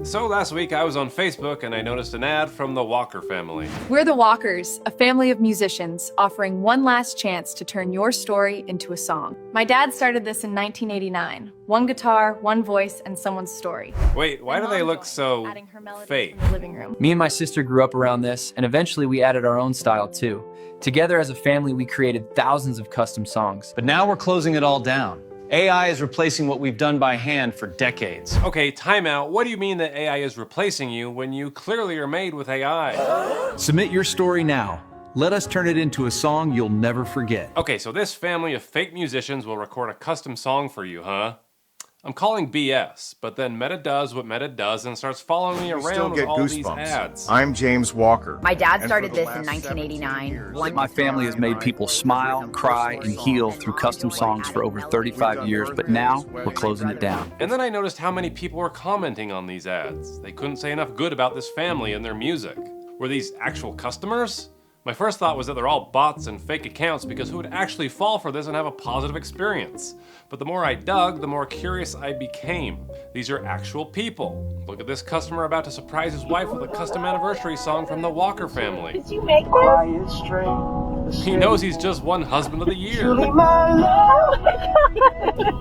So last week I was on Facebook and I noticed an ad from the Walker family. We're the Walkers, a family of musicians offering one last chance to turn your story into a song. My dad started this in 1989. One guitar, one voice, and someone's story. Wait, why do they look so Adding her melodies fake? from the living room. Me and my sister grew up around this, and eventually we added our own style too. Together as a family, we created thousands of custom songs. But now we're closing it all down. AI is replacing what we've done by hand for decades. Okay, time out. What do you mean that AI is replacing you when you clearly are made with AI? Submit your story now. Let us turn it into a song you'll never forget. Okay, so this family of fake musicians will record a custom song for you, huh? I'm calling BS, but then Meta does what Meta does and starts following me around with all these ads. I'm James Walker. My dad started this in 1989. My family has made people smile, cry, and heal through custom songs for over 35 years, but now we're closing it down. And then I noticed how many people were commenting on these ads. They couldn't say enough good about this family and their music. Were these actual customers? My first thought was that they're all bots and fake accounts because who would actually fall for this and have a positive experience? But the more I dug, the more curious I became. These are actual people. Look at this customer about to surprise his wife with a custom anniversary song from the Walker family. Did you make this? He knows he's just won Husband of the Year.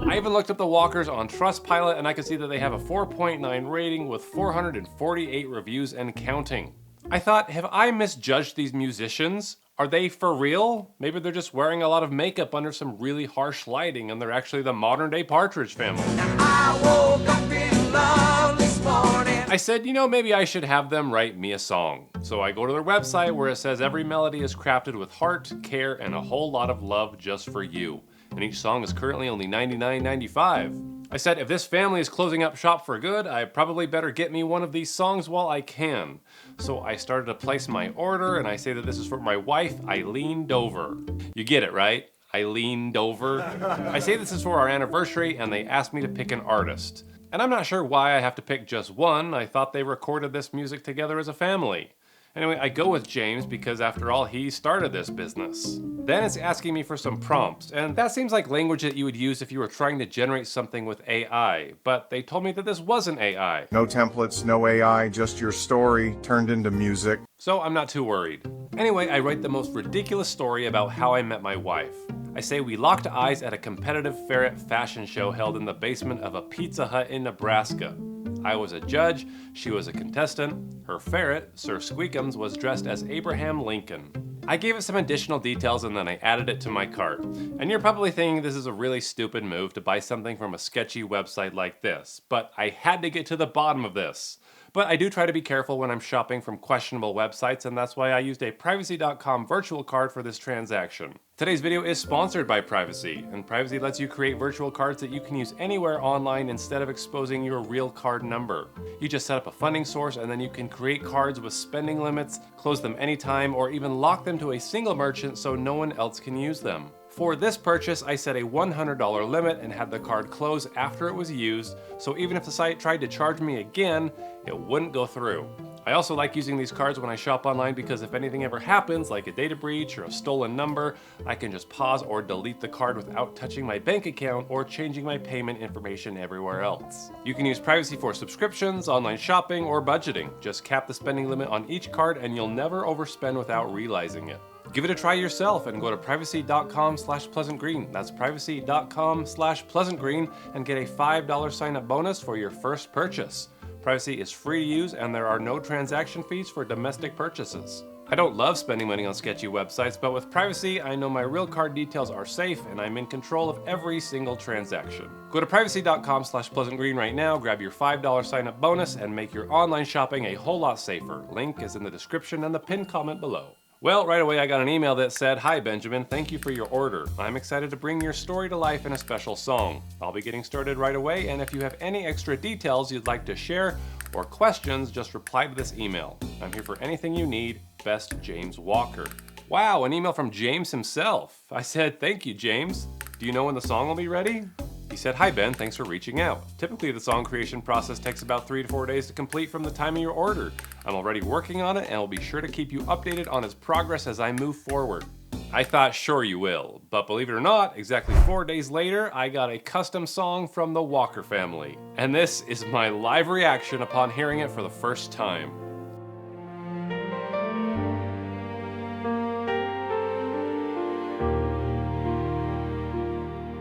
I even looked up the Walkers on Trustpilot and I could see that they have a 4.9 rating with 448 reviews and counting. I thought, have I misjudged these musicians? Are they for real? Maybe they're just wearing a lot of makeup under some really harsh lighting and they're actually the modern day Partridge Family. I woke up in love this morning. I said, you know, maybe I should have them write me a song. So I go to their website where it says every melody is crafted with heart, care, and a whole lot of love just for you. And each song is currently only $99.95. I said, if this family is closing up shop for good, I probably better get me one of these songs while I can. So I started to place my order, and I say that this is for my wife, Eileen Dover. You get it, right? Eileen Dover. I say this is for our anniversary, and they asked me to pick an artist. And I'm not sure why I have to pick just one. I thought they recorded this music together as a family. Anyway, I go with James because after all, he started this business. Then it's asking me for some prompts, and that seems like language that you would use if you were trying to generate something with AI, but they told me that this wasn't AI. No templates, no AI, just your story turned into music. So I'm not too worried. Anyway, I write the most ridiculous story about how I met my wife. I say we locked eyes at a competitive ferret fashion show held in the basement of a Pizza Hut in Nebraska. I was a judge, she was a contestant. Her ferret, Sir Squeakums, was dressed as Abraham Lincoln. I gave it some additional details and then I added it to my cart. And you're probably thinking this is a really stupid move to buy something from a sketchy website like this, but I had to get to the bottom of this. But I do try to be careful when I'm shopping from questionable websites, and that's why I used a privacy.com virtual card for this transaction. Today's video is sponsored by Privacy, and Privacy lets you create virtual cards that you can use anywhere online instead of exposing your real card number. You just set up a funding source and then you can create cards with spending limits, close them anytime, or even lock them to a single merchant so no one else can use them. For this purchase, I set a $100 limit and had the card close after it was used, so even if the site tried to charge me again, it wouldn't go through. I also like using these cards when I shop online because if anything ever happens, like a data breach or a stolen number, I can just pause or delete the card without touching my bank account or changing my payment information everywhere else. You can use Privacy for subscriptions, online shopping, or budgeting. Just cap the spending limit on each card and you'll never overspend without realizing it. Give it a try yourself and go to privacy.com/pleasantgreen. That's privacy.com/pleasantgreen and get a $5 sign-up bonus for your first purchase. Privacy is free to use and there are no transaction fees for domestic purchases. I don't love spending money on sketchy websites, but with Privacy, I know my real card details are safe and I'm in control of every single transaction. Go to privacy.com/pleasantgreen right now, grab your $5 sign-up bonus, and make your online shopping a whole lot safer. Link is in the description and the pinned comment below. Well, right away I got an email that said, "Hi Benjamin, thank you for your order. I'm excited to bring your story to life in a special song. I'll be getting started right away, and if you have any extra details you'd like to share or questions, just reply to this email. I'm here for anything you need. Best, James Walker." Wow, an email from James himself. I said, "Thank you, James. Do you know when the song will be ready?" He said, "Hi Ben, thanks for reaching out. Typically the song creation process takes about 3 to 4 days to complete from the time of your order. I'm already working on it and will be sure to keep you updated on its progress as I move forward." I thought sure you will, but believe it or not, exactly 4 days later, I got a custom song from the Walker family. And this is my live reaction upon hearing it for the first time.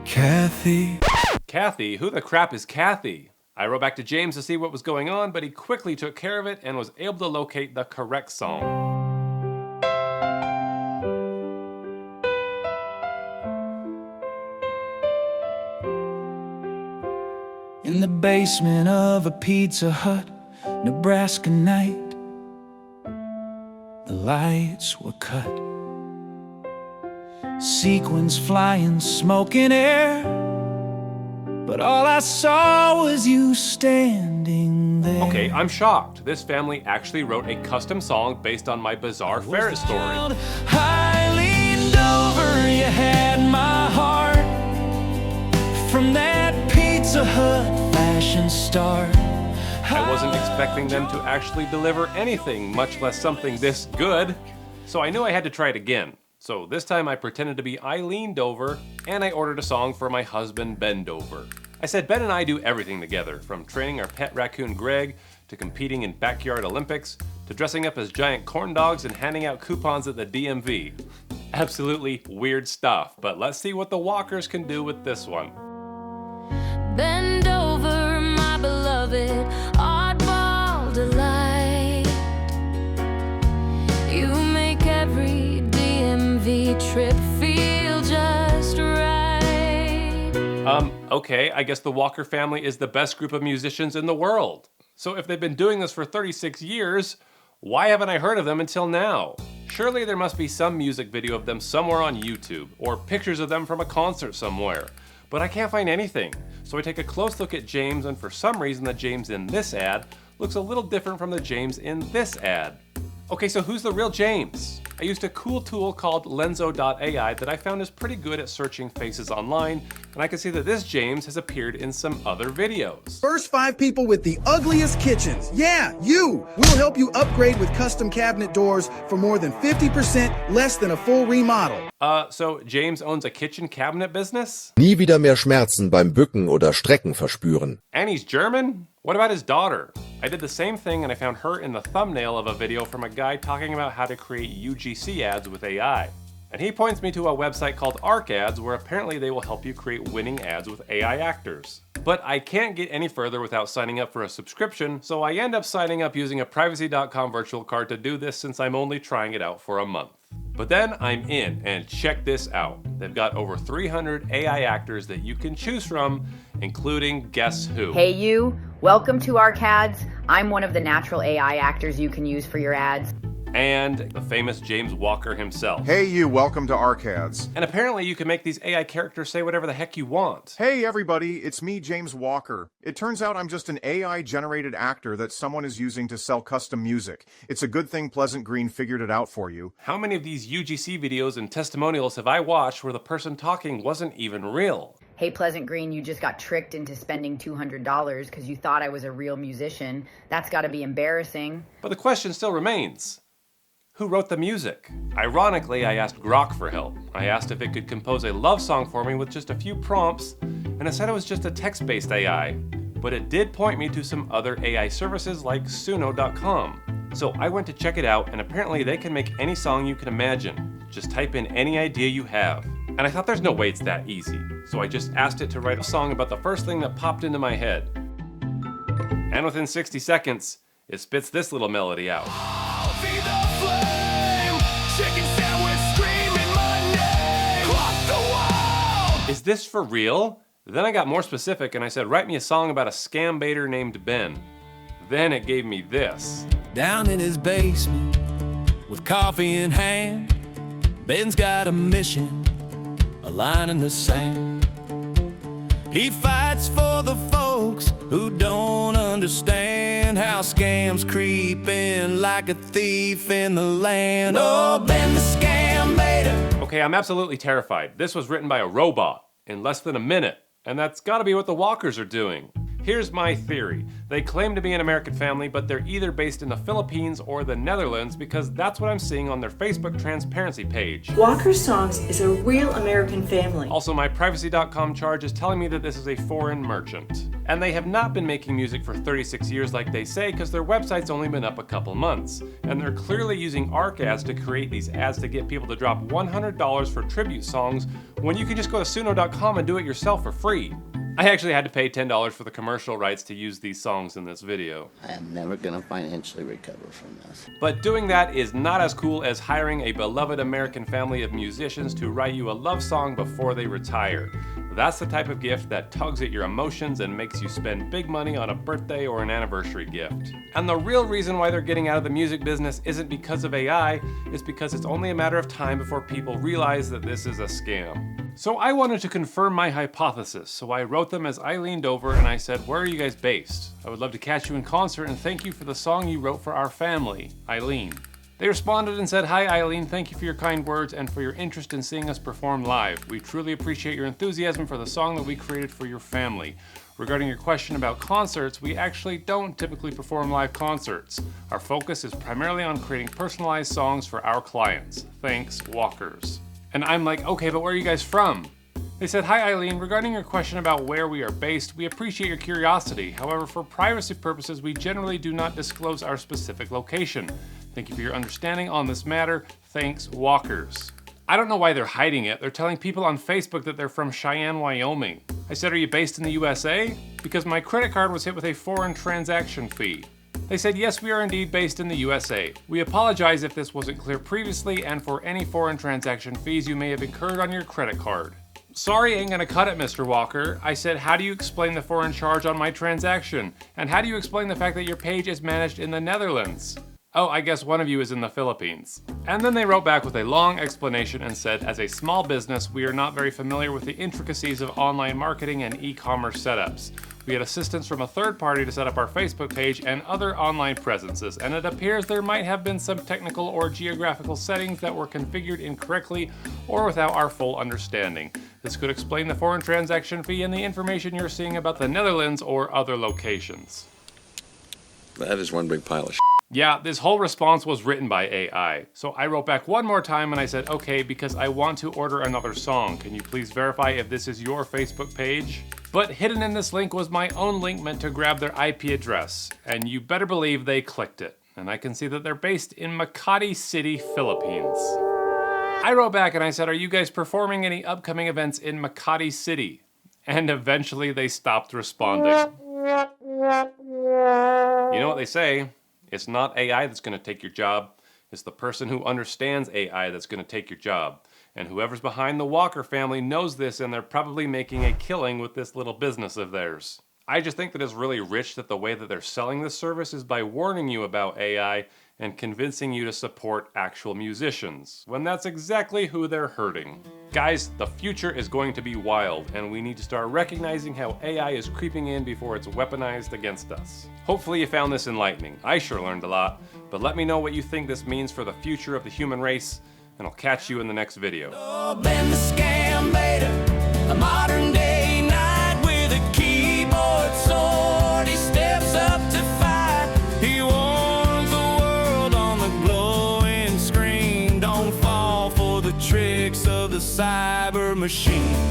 Kathy? Who the crap is Kathy? I wrote back to James to see what was going on, but he quickly took care of it and was able to locate the correct song. In the basement of a Pizza Hut, Nebraska night, the lights were cut. Sequins flying, smoke in air, but all I saw was you standing there. Okay, I'm shocked. This family actually wrote a custom song based on my bizarre ferret story. I leaned over, you had my heart. From that Pizza Hut fashion start, I wasn't expecting them to actually deliver anything, much less something this good. So I knew I had to try it again. So this time I pretended to be I leaned over, and I ordered a song for my husband Bend Over. I said Ben and I do everything together, from training our pet raccoon Greg, to competing in backyard Olympics, to dressing up as giant corn dogs and handing out coupons at the DMV. Absolutely weird stuff, but let's see what the Walkers can do with this one. Bend over, my beloved, oddball delight. You make every DMV trip feel just right. Okay, I guess the Walker family is the best group of musicians in the world. So if they've been doing this for 36 years, why haven't I heard of them until now? Surely there must be some music video of them somewhere on YouTube, or pictures of them from a concert somewhere. But I can't find anything. So I take a close look at James, and for some reason the James in this ad looks a little different from the James in this ad. Okay, so who's the real James? I used a cool tool called lenzo.ai that I found is pretty good at searching faces online, and I can see that this James has appeared in some other videos. First 5 people with the ugliest kitchens. Yeah, you! We'll help you upgrade with custom cabinet doors for more than 50% less than a full remodel. So James owns a kitchen cabinet business? Nie wieder mehr Schmerzen beim Bücken oder Strecken verspüren. And he's German? What about his daughter? I did the same thing and I found her in the thumbnail of a video from a guy talking about how to create UGC ads with AI. And he points me to a website called ArcAds where apparently they will help you create winning ads with AI actors. But I can't get any further without signing up for a subscription, so I end up signing up using a privacy.com virtual card to do this since I'm only trying it out for a month. But then I'm in, and check this out. They've got over 300 AI actors that you can choose from, including guess who? Hey you, welcome to ArcAds. I'm one of the natural AI actors you can use for your ads. And the famous James Walker himself. Hey you, welcome to ArcAds. And apparently you can make these AI characters say whatever the heck you want. Hey everybody, it's me, James Walker. It turns out I'm just an AI-generated actor that someone is using to sell custom music. It's a good thing Pleasant Green figured it out for you. How many of these UGC videos and testimonials have I watched where the person talking wasn't even real? Hey Pleasant Green, you just got tricked into spending $200 because you thought I was a real musician. That's gotta be embarrassing. But the question still remains. Who wrote the music? Ironically, I asked Grok for help. I asked if it could compose a love song for me with just a few prompts, and it said it was just a text-based AI. But it did point me to some other AI services like Suno.com. So I went to check it out, and apparently they can make any song you can imagine. Just type in any idea you have. And I thought there's no way it's that easy. So I just asked it to write a song about the first thing that popped into my head. And within 60 seconds, it spits this little melody out. Is this for real? Then I got more specific and I said, write me a song about a scam baiter named Ben. Then it gave me this. Down in his basement, with coffee in hand, Ben's got a mission, a line in the sand. He fights for the folks who don't understand how scams creep in like a thief in the land. Oh, Ben the scam baiter. Okay, I'm absolutely terrified. This was written by a robot in less than a minute, and that's gotta be what the Walkers are doing. Here's my theory. They claim to be an American family, but they're either based in the Philippines or the Netherlands because that's what I'm seeing on their Facebook transparency page. Walker Songs is a real American family. Also, my privacy.com charge is telling me that this is a foreign merchant. And they have not been making music for 36 years like they say because their website's only been up a couple months. And they're clearly using ARC ads to create these ads to get people to drop $100 for tribute songs when you can just go to suno.com and do it yourself for free. I actually had to pay $10 for the commercial rights to use these songs in this video. I am never gonna financially recover from this. But doing that is not as cool as hiring a beloved American family of musicians to write you a love song before they retire. That's the type of gift that tugs at your emotions and makes you spend big money on a birthday or an anniversary gift. And the real reason why they're getting out of the music business isn't because of AI, it's because it's only a matter of time before people realize that this is a scam. So I wanted to confirm my hypothesis, so I wrote them as I leaned over and I said, "Where are you guys based? I would love to catch you in concert and thank you for the song you wrote for our family, Eileen." They responded and said, "Hi Eileen, thank you for your kind words and for your interest in seeing us perform live. We truly appreciate your enthusiasm for the song that we created for your family. Regarding your question about concerts, we actually don't typically perform live concerts. Our focus is primarily on creating personalized songs for our clients. Thanks, Walkers." And I'm like, okay, but where are you guys from? They said, "Hi Eileen, regarding your question about where we are based, we appreciate your curiosity. However, for privacy purposes, we generally do not disclose our specific location. Thank you for your understanding on this matter. Thanks, Walkers." I don't know why they're hiding it. They're telling people on Facebook that they're from Cheyenne, Wyoming. I said, "Are you based in the USA?" Because my credit card was hit with a foreign transaction fee. They said, "Yes, we are indeed based in the USA. We apologize if this wasn't clear previously and for any foreign transaction fees you may have incurred on your credit card." Sorry, ain't gonna cut it, Mr. Walker. I said, "How do you explain the foreign charge on my transaction? And how do you explain the fact that your page is managed in the Netherlands?" "Oh, I guess one of you is in the Philippines." And then they wrote back with a long explanation and said, "As a small business, we are not very familiar with the intricacies of online marketing and e-commerce setups. We had assistance from a third party to set up our Facebook page and other online presences, and it appears there might have been some technical or geographical settings that were configured incorrectly or without our full understanding. This could explain the foreign transaction fee and the information you're seeing about the Netherlands or other locations." That is one big pile of shit. Yeah, this whole response was written by AI. So I wrote back one more time and I said, "Okay, because I want to order another song. Can you please verify if this is your Facebook page?" But hidden in this link was my own link meant to grab their IP address. And you better believe they clicked it. And I can see that they're based in Makati City, Philippines. I wrote back and I said, "Are you guys performing any upcoming events in Makati City?" And eventually they stopped responding. You know what they say? It's not AI that's going to take your job. It's the person who understands AI that's going to take your job. And whoever's behind the Walker family knows this, and they're probably making a killing with this little business of theirs. I just think that it's really rich that the way that they're selling this service is by warning you about AI and convincing you to support actual musicians, when that's exactly who they're hurting. Guys, the future is going to be wild, and we need to start recognizing how AI is creeping in before it's weaponized against us. Hopefully you found this enlightening. I sure learned a lot, but let me know what you think this means for the future of the human race, and I'll catch you in the next video. Ben the scam beta, a modern day knight with a keyboard sword. He steps up to fight. He warns the world on the glowing screen. Don't fall for the tricks of the cyber machine.